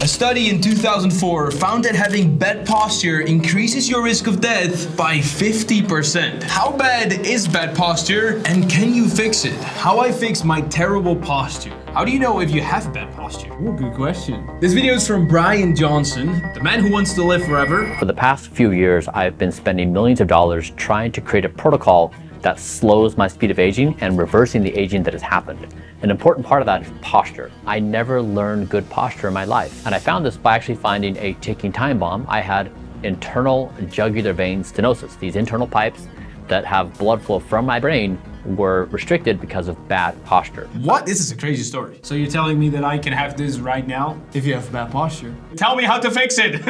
A study in 2004 found that having bad posture increases your risk of death by 50%. How bad is bad posture and can you fix it? How I fix my terrible posture. How do you know if you have bad posture? Ooh, good question. This video is from Brian Johnson, the man who wants to live forever. For the past few years, I've been spending millions of dollars trying to create a protocol that slows my speed of aging and reversing the aging that has happened. An important part of that is posture. I never learned good posture in my life. And I found this by actually finding a ticking time bomb. I had internal jugular vein stenosis. These internal pipes that have blood flow from my brain were restricted because of bad posture. What? This is a crazy story. So you're telling me that I can have this right now if you have bad posture? Tell me how to fix it.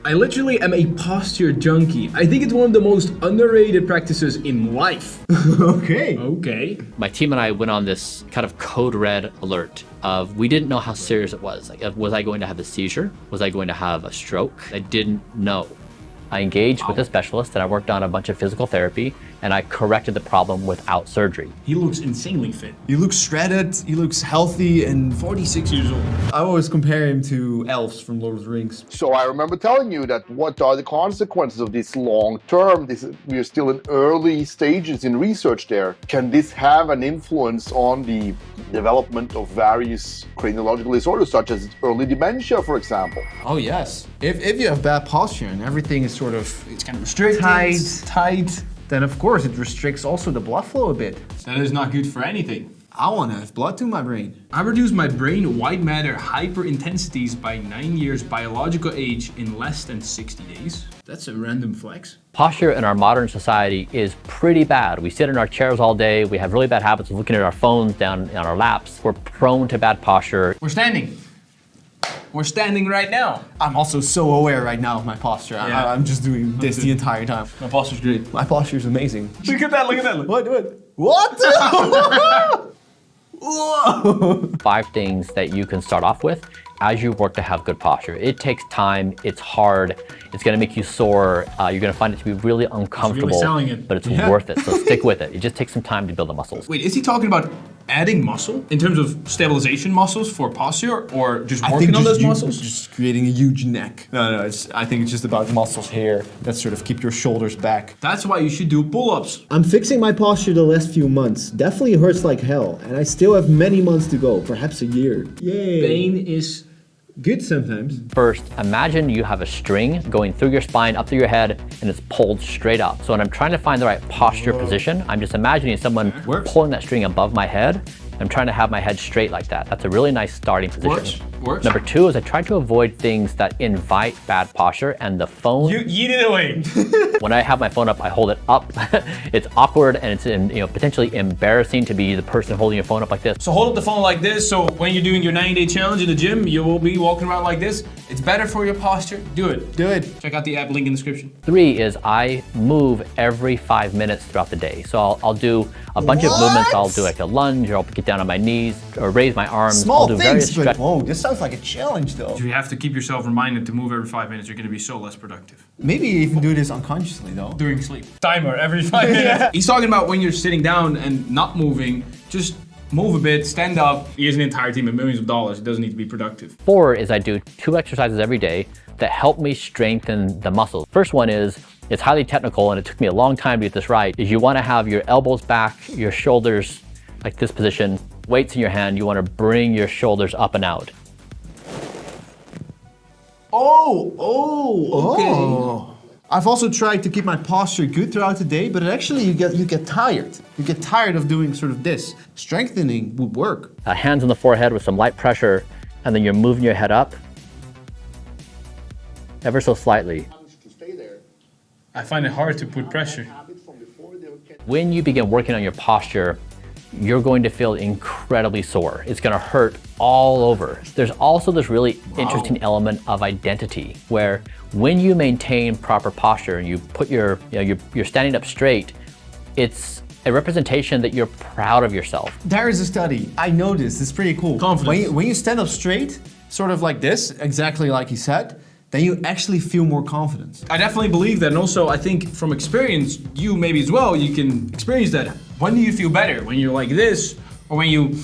I literally am a posture junkie. I think it's one of the most underrated practices in life. Okay. Okay. My team and I went on this kind of code red alert of we didn't know how serious it was. Like, was I going to have a seizure? Was I going to have a stroke? I didn't know. I engaged with a specialist and I worked on a bunch of physical therapy and I corrected the problem without surgery. He looks insanely fit. He looks shredded, he looks healthy, and 46 years old. I always compare him to elves from Lord of the Rings. So I remember telling you that what are the consequences of this long term? We are still in early stages in research there. Can this have an influence on the development of various craniological disorders, such as early dementia, for example? Oh yes. If you have bad posture and everything is sort of It's kind of restricted. tight, then of course it restricts also the blood flow a bit. That is not good for anything. I want to have blood to my brain. I reduced my brain white matter hyperintensities by 9 years biological age in less than 60 days. That's a random flex. Posture in our modern society is pretty bad. We sit in our chairs all day. We have really bad habits of looking at our phones down on our laps. We're prone to bad posture. We're standing. We're standing right now. I'm also so aware right now of my posture. Yeah. I'm just doing this the entire time. My posture's great. My posture is amazing. Look at that, look at that. What? What? Whoa! 5 things that you can start off with as you work to have good posture. It takes time, it's hard, it's gonna make you sore, you're gonna find it to be really uncomfortable, selling it. but it's worth it, so stick with it. It just takes some time to build the muscles. Wait, is he talking about adding muscle in terms of stabilization muscles for posture or just working on those muscles? Just creating a huge neck. No, I think it's just about muscles here that sort of keep your shoulders back. That's why you should do pull-ups. I'm fixing my posture the last few months. Definitely hurts like hell, and I still have many months to go, perhaps a year. Yay! Pain is Good sometimes. First, imagine you have a string going through your spine, up through your head, and it's pulled straight up. So when I'm trying to find the right posture position, I'm just imagining someone pulling that string above my head. I'm trying to have my head straight like that. That's a really nice starting position. Works. Number 2 is I try to avoid things that invite bad posture, and the phone. You eat it away. When I have my phone up, I hold it up. It's awkward and it's potentially embarrassing to be the person holding your phone up like this. So hold up the phone like this, so when you're doing your 90-day challenge in the gym, you will be walking around like this. It's better for your posture. Do it. Do it. Check out the app, link in the description. 3 is I move every 5 minutes throughout the day. So I'll do a bunch of movements. I'll do like a lunge, or I'll get down on my knees, or raise my arms. Small I'll do various things, but stretch- whoa, this sounds like a challenge though. You have to keep yourself reminded to move every 5 minutes. You're gonna be so less productive. Maybe even do this unconsciously though. During sleep. Timer every 5 minutes. He's talking about when you're sitting down and not moving, just move a bit, stand up. He has an entire team of millions of dollars. It doesn't need to be productive. 4 is I do 2 exercises every day that help me strengthen the muscles. First one is, it's highly technical and it took me a long time to get this right, is you wanna have your elbows back, your shoulders like this position, weights in your hand, you wanna bring your shoulders up and out. Oh. I've also tried to keep my posture good throughout the day, but actually you get tired. You get tired of doing sort of this. Strengthening would work. Hands on the forehead with some light pressure, and then you're moving your head up ever so slightly. I find it hard to put pressure. When you begin working on your posture, you're going to feel incredibly sore. It's gonna hurt all over. There's also this really interesting element of identity where when you maintain proper posture and you put you're standing up straight, it's a representation that you're proud of yourself. There is a study. I know this. It's pretty cool. Confidence. When you stand up straight, sort of like this, exactly like he said, then you actually feel more confident. I definitely believe that, and also I think from experience, you maybe as well, you can experience that. When do you feel better? When you're like this, or when you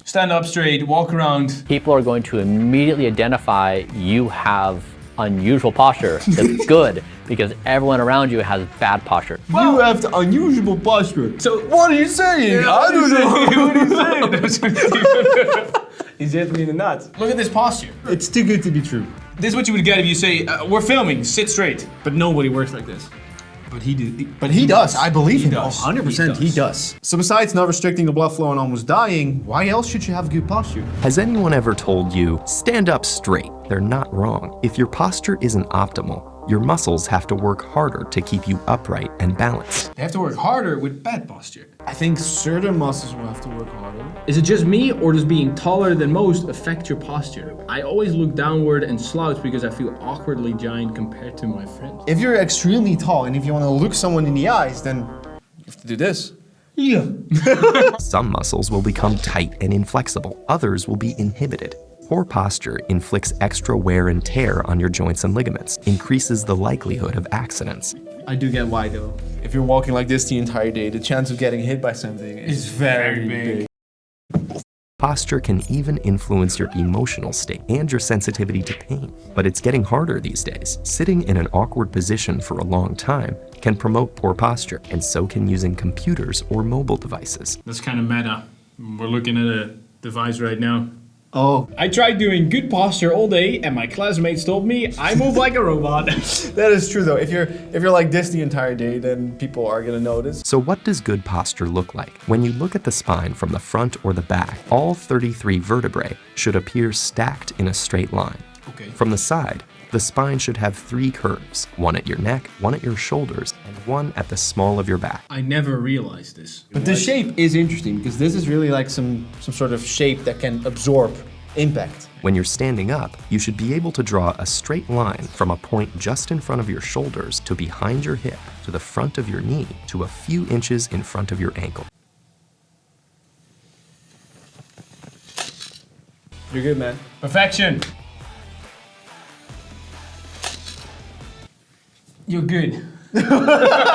Stand up straight, walk around. People are going to immediately identify you have unusual posture. That's good because everyone around you has bad posture. You have the unusual posture. So What are you saying? I don't know. What are you saying? He's hit me in the nuts. Look at this posture. It's too good to be true. This is what you would get if you say, we're filming, sit straight. But nobody works like this. But he did. But he does. I believe him. does. 100% he does. So besides not restricting the blood flow and almost dying, why else should you have good posture? Has anyone ever told you, stand up straight? They're not wrong. If your posture isn't optimal, your muscles have to work harder to keep you upright and balanced. They have to work harder with bad posture. I think certain muscles will have to work harder. Is it just me, or does being taller than most affect your posture? I always look downward and slouch because I feel awkwardly giant compared to my friends. If you're extremely tall and if you want to look someone in the eyes, then you have to do this. Yeah. Some muscles will become tight and inflexible. Others will be inhibited. Poor posture inflicts extra wear and tear on your joints and ligaments, increases the likelihood of accidents. I do get why though. If you're walking like this the entire day, the chance of getting hit by something is very big. Posture can even influence your emotional state and your sensitivity to pain. But it's getting harder these days. Sitting in an awkward position for a long time can promote poor posture, and so can using computers or mobile devices. That's kind of meta. We're looking at a device right now. Oh, I tried doing good posture all day, and my classmates told me I move like a robot. that is true though. If you're like this the entire day, then people are gonna notice. So what does good posture look like? When you look at the spine from the front or the back, all 33 vertebrae should appear stacked in a straight line. Okay. From the side, the spine should have 3 curves, one at your neck, one at your shoulders, and one at the small of your back. I never realized this. But the shape is interesting because this is really like some sort of shape that can absorb impact. When you're standing up, you should be able to draw a straight line from a point just in front of your shoulders to behind your hip, to the front of your knee, to a few inches in front of your ankle. You're good, man. Perfection. You're good.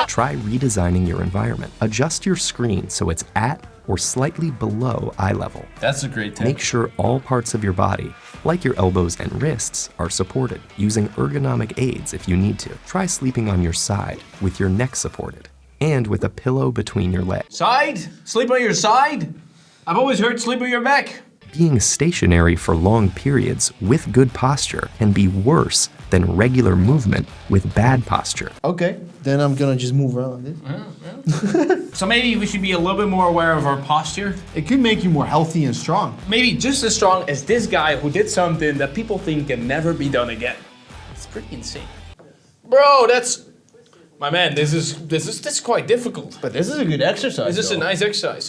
Try redesigning your environment. Adjust your screen so it's at or slightly below eye level. That's a great tip. Make sure all parts of your body, like your elbows and wrists, are supported, using ergonomic aids if you need to. Try sleeping on your side with your neck supported and with a pillow between your legs. Side? Sleep on your side? I've always heard sleep on your back. Being stationary for long periods with good posture can be worse than regular movement with bad posture. Okay, then I'm gonna just move around this. So maybe we should be a little bit more aware of our posture. It could make you more healthy and strong. Maybe just as strong as this guy who did something that people think can never be done again. It's pretty insane. Bro, that's... My man, this is quite difficult. But this is a good exercise. This is a nice exercise.